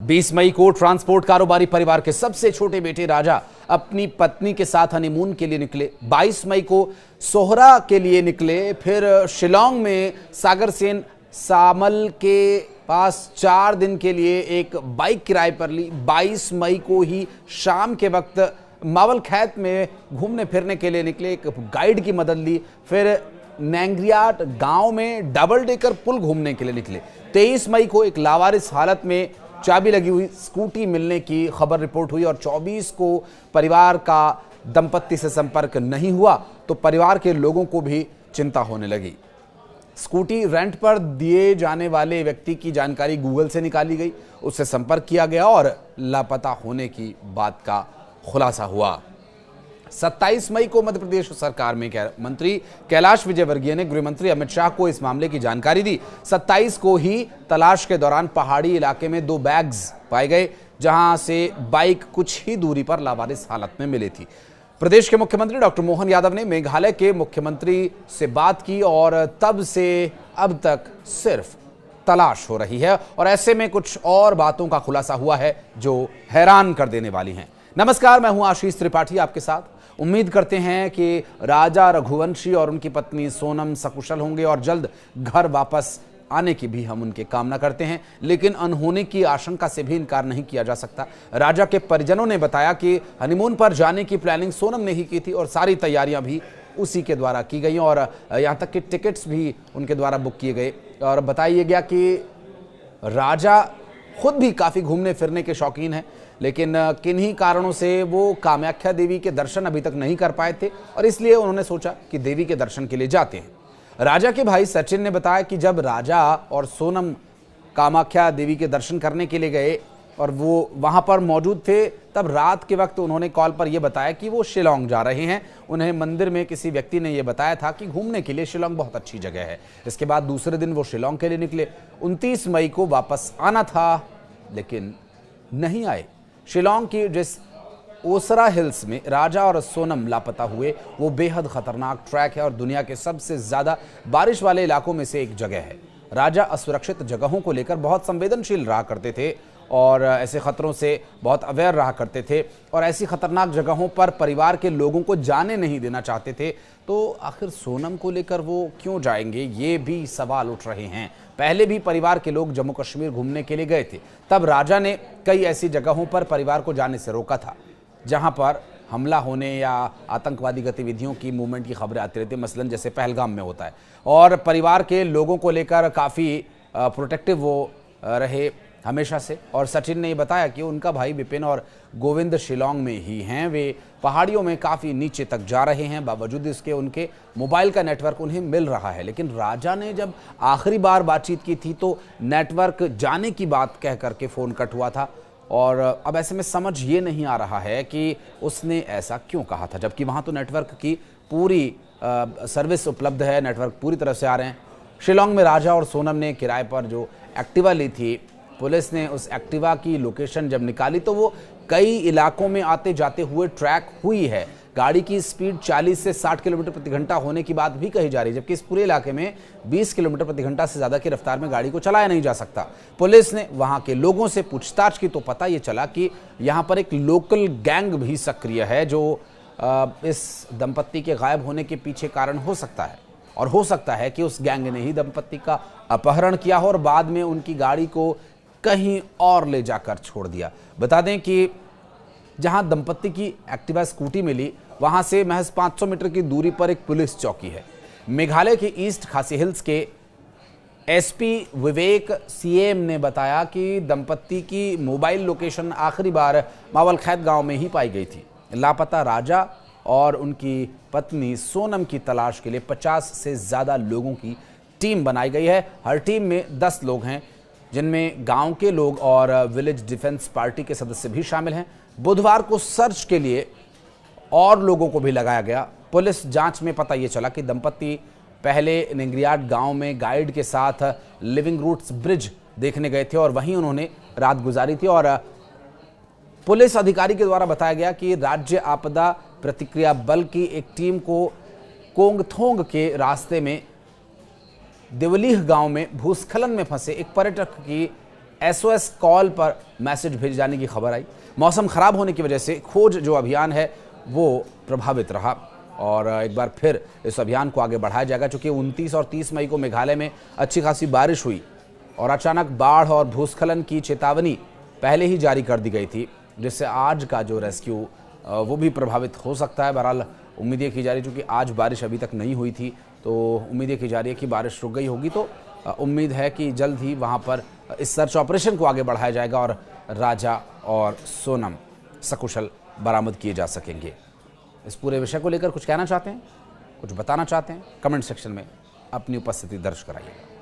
20 मई को ट्रांसपोर्ट कारोबारी परिवार के सबसे छोटे बेटे राजा अपनी पत्नी के साथ हनीमून के लिए निकले। 22 मई को सोहरा के लिए निकले, फिर शिलांग में सागर सेन सामल के पास 4 दिन के लिए एक बाइक किराए पर ली। 22 मई को ही शाम के वक्त मावल खैत में घूमने फिरने के लिए निकले, एक गाइड की मदद ली। फिर नेंगरियाट गांव में डबल डेकर पुल घूमने के लिए निकले। 23 मई को एक लावारिस हालत में चाबी लगी हुई स्कूटी मिलने की खबर रिपोर्ट हुई और 24 को परिवार का दंपत्ति से संपर्क नहीं हुआ तो परिवार के लोगों को भी चिंता होने लगी। स्कूटी रेंट पर दिए जाने वाले व्यक्ति की जानकारी गूगल से निकाली गई, उससे संपर्क किया गया और लापता होने की बात का खुलासा हुआ। 27 मई को मध्य प्रदेश सरकार में मंत्री कैलाश विजयवर्गीय ने गृह मंत्री अमित शाह को इस मामले की जानकारी दी। 27 को ही तलाश के दौरान पहाड़ी इलाके में 2 बैग्स पाए गए, जहां से बाइक कुछ ही दूरी पर लावारिस हालत में मिली थी। प्रदेश के मुख्यमंत्री डॉक्टर मोहन यादव ने मेघालय के मुख्यमंत्री से बात की और तब से अब तक सिर्फ तलाश हो रही है और ऐसे में कुछ और बातों का खुलासा हुआ है जो हैरान कर देने वाली हैं। नमस्कार, मैं हूं आशीष त्रिपाठी आपके साथ। उम्मीद करते हैं कि राजा रघुवंशी और उनकी पत्नी सोनम सकुशल होंगे और जल्द घर वापस आने की भी हम उनके कामना करते हैं, लेकिन अनहोनी की आशंका से भी इनकार नहीं किया जा सकता। राजा के परिजनों ने बताया कि हनीमून पर जाने की प्लानिंग सोनम ने ही की थी और सारी तैयारियां भी उसी के द्वारा की गई और यहाँ तक कि टिकट्स भी उनके द्वारा बुक किए गए। और बताया गया कि राजा खुद भी काफ़ी घूमने फिरने के शौकीन हैं, लेकिन किन्हीं कारणों से वो कामाख्या देवी के दर्शन अभी तक नहीं कर पाए थे और इसलिए उन्होंने सोचा कि देवी के दर्शन के लिए जाते हैं। राजा के भाई सचिन ने बताया कि जब राजा और सोनम कामाख्या देवी के दर्शन करने के लिए गए और वो वहां पर मौजूद थे, तब रात के वक्त उन्होंने कॉल पर यह बताया कि वो शिलांग जा रहे हैं। उन्हें मंदिर में किसी व्यक्ति ने यह बताया था कि घूमने के लिए शिलांग बहुत अच्छी जगह है। इसके बाद दूसरे दिन वो शिलांग के लिए निकले। 29 मई को वापस आना था लेकिन नहीं आए। शिलांग की जिस ओसरा हिल्स में राजा और सोनम लापता हुए, वो बेहद खतरनाक ट्रैक है और दुनिया के सबसे ज्यादा बारिश वाले इलाकों में से एक जगह है। राजा असुरक्षित जगहों को लेकर बहुत संवेदनशील रहा करते थे और ऐसे खतरों से बहुत अवेयर रहा करते थे और ऐसी खतरनाक जगहों पर परिवार के लोगों को जाने नहीं देना चाहते थे। तो आखिर सोनम को लेकर वो क्यों जाएंगे, ये भी सवाल उठ रहे हैं। पहले भी परिवार के लोग जम्मू कश्मीर घूमने के लिए गए थे, तब राजा ने कई ऐसी जगहों पर परिवार को जाने से रोका था जहां पर हमला होने या आतंकवादी गतिविधियों की मूवमेंट की खबरें आती रहती, मसलन जैसे पहलगाम में होता है। और परिवार के लोगों को लेकर काफ़ी प्रोटेक्टिव वो रहे हमेशा से। और सचिन ने बताया कि उनका भाई विपिन और गोविंद शिलांग में ही हैं। वे पहाड़ियों में काफ़ी नीचे तक जा रहे हैं, बावजूद इसके उनके मोबाइल का नेटवर्क उन्हें मिल रहा है। लेकिन राजा ने जब आखिरी बार बातचीत की थी तो नेटवर्क जाने की बात कह करके फ़ोन कट हुआ था और अब ऐसे में समझ ये नहीं आ रहा है कि उसने ऐसा क्यों कहा था, जबकि वहाँ तो नेटवर्क की पूरी सर्विस उपलब्ध है, नेटवर्क पूरी तरह से आ रहे हैं। शिलांग में राजा और सोनम ने किराए पर जो एक्टिवा ली थी, पुलिस ने उस एक्टिवा की लोकेशन जब निकाली तो वो कई इलाकों में आते जाते हुए ट्रैक हुई है। गाड़ी की स्पीड 40 से 60 किलोमीटर प्रति घंटा होने की बात भी कही जा रही है, जबकि इस पूरे इलाके में 20 किलोमीटर प्रति घंटा से ज़्यादा की रफ्तार में गाड़ी को चलाया नहीं जा सकता। पुलिस ने वहाँ के लोगों से पूछताछ की तो पता ये चला कि यहाँ पर एक लोकल गैंग भी सक्रिय है जो इस दंपत्ति के गायब होने के पीछे कारण हो सकता है। और हो सकता है कि उस गैंग ने ही दंपत्ति का अपहरण किया हो और बाद में उनकी गाड़ी को कहीं और ले जाकर छोड़ दिया। बता दें कि जहां दंपत्ति की एक्टिवा स्कूटी मिली, वहां से महज 500 मीटर की दूरी पर एक पुलिस चौकी है। मेघालय के ईस्ट खासी हिल्स के एसपी विवेक सीएम ने बताया कि दंपत्ति की मोबाइल लोकेशन आखिरी बार मावल खैत गांव में ही पाई गई थी। लापता राजा और उनकी पत्नी सोनम की तलाश के लिए 50 से ज़्यादा लोगों की टीम बनाई गई है। हर टीम में 10 लोग हैं, जिनमें गांव के लोग और विलेज डिफेंस पार्टी के सदस्य भी शामिल हैं। बुधवार को सर्च के लिए और लोगों को भी लगाया गया। पुलिस जांच में पता ये चला कि दंपत्ति पहले नेंगरियाट गांव में गाइड के साथ लिविंग रूट्स ब्रिज देखने गए थे और वहीं उन्होंने रात गुजारी थी। और पुलिस अधिकारी के द्वारा बताया गया कि राज्य आपदा प्रतिक्रिया बल की एक टीम को कोंगथोंग के रास्ते में देवलीह गांव में भूस्खलन में फंसे एक पर्यटक की SOS कॉल पर मैसेज भेजे जाने की खबर आई। मौसम खराब होने की वजह से खोज जो अभियान है वो प्रभावित रहा और एक बार फिर इस अभियान को आगे बढ़ाया जाएगा। चूंकि 29 और 30 मई को मेघालय में अच्छी खासी बारिश हुई और अचानक बाढ़ और भूस्खलन की चेतावनी पहले ही जारी कर दी गई थी, जिससे आज का जो रेस्क्यू वो भी प्रभावित हो सकता है। बहरहाल उम्मीद ये की जा रही है, चूँकि आज बारिश अभी तक नहीं हुई थी तो उम्मीद ये की जा रही है कि बारिश रुक गई होगी, तो उम्मीद है कि जल्द ही वहाँ पर इस सर्च ऑपरेशन को आगे बढ़ाया जाएगा और राजा और सोनम सकुशल बरामद किए जा सकेंगे। इस पूरे विषय को लेकर कुछ कहना चाहते हैं, कुछ बताना चाहते हैं, कमेंट सेक्शन में अपनी उपस्थिति दर्ज कराइएगा।